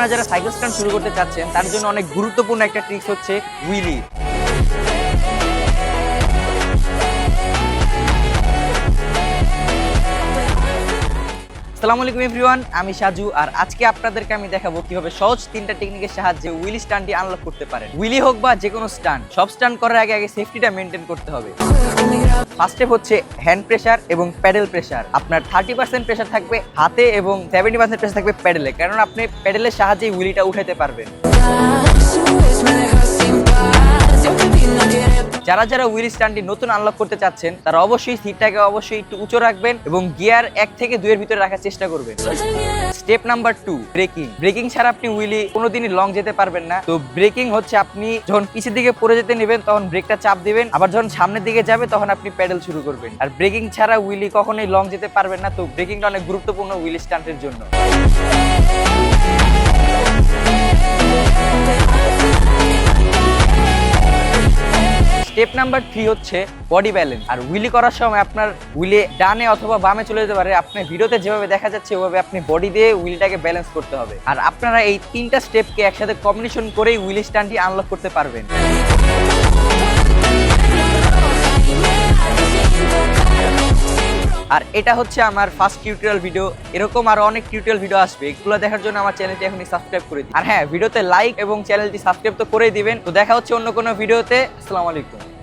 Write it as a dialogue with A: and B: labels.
A: আপনারা যারা cycle stand শুরু করতে চাচ্ছেন তার জন্য অনেক গুরুত্বপূর্ণ একটা ট্রিক্স হচ্ছে হুইলি। আসসালামু আলাইকুম এভরিওয়ান, আমি সাজু আর আজকে আপনাদেরকে আমি দেখাবো কিভাবে সহজ তিনটা টেকনিকের সাহায্যে হুইলি স্ট্যান্ডটি আনলক করতে পারেন। হুইলি হোক বা যে কোনো স্ট্যান্ড, সব স্ট্যান্ড করার আগে সেফটিটা মেনটেন করতে হবে। ফার্স্ট স্টেপ হচ্ছে হ্যান্ড প্রেসার এবং প্যাডেল প্রেসার। আপনার 30% প্রেসার থাকবে হাতে এবং 70% প্রেসার থাকবে প্যাডেলে, কারণ আপনি প্যাডেলের সাহায্যে হুইলিটা উঠাতে পারবেন। যারা যারা হুইল স্ট্যান্ডটি নতুন আনলক করতে চাচ্ছেন তারা অবশ্যই সিটটাকে অবশ্যই একটু উঁচু রাখবেন এবং গিয়ার 1 থেকে 2 এর ভিতরে রাখার চেষ্টা করবেন। Step number 2, breaking. ব্রেকিং ছাড়া আপনি হুইলি কোনোদিনই লং যেতে পারবেন না। তো ব্রেকিং হচ্ছে আপনি যখন পিছের দিকে পড়ে যেতে নেবেন তখন ব্রেকটা চাপ দিবেন, আবার যখন সামনের দিকে যাবে তখন আপনি প্যাডেল শুরু করবেন। আর ব্রেকিং ছাড়া হুইলি কখনোই লং যেতে পারবেন না। তো ব্রেকিংটা অনেক গুরুত্বপূর্ণ হুইল স্ট্যান্ডের জন্য। স্টেপ নাম্বার 3 হচ্ছে বডি ব্যালেন্স। আর হুইলি করার সময় আপনার হুইলে ডানে অথবা বামে চলে যেতে পারে। আপনার ভিডিওতে যেভাবে দেখা যাচ্ছে ওভাবে আপনি বডি দিয়ে হুইলটাকে ব্যালেন্স করতে হবে। আর আপনারা এই তিনটা স্টেপকে একসাথে কম্বিনেশন করেই হুইল স্ট্যান্ডটি আনলক করতে পারবেন। আর এটা হচ্ছে আমার ফার্স্ট টিউটোরিয়াল ভিডিও। এরকম আরো অনেক টিউটোরিয়াল ভিডিও আসবে, এগুলো দেখার জন্য আমার চ্যানেলটি এখনই সাবস্ক্রাইব করে দিন। আর হ্যাঁ, ভিডিওতে লাইক এবং চ্যানেলটি সাবস্ক্রাইব তো করেই দিবেন। তো দেখা হচ্ছে অন্য কোনো ভিডিওতে। আসসালামু আলাইকুম।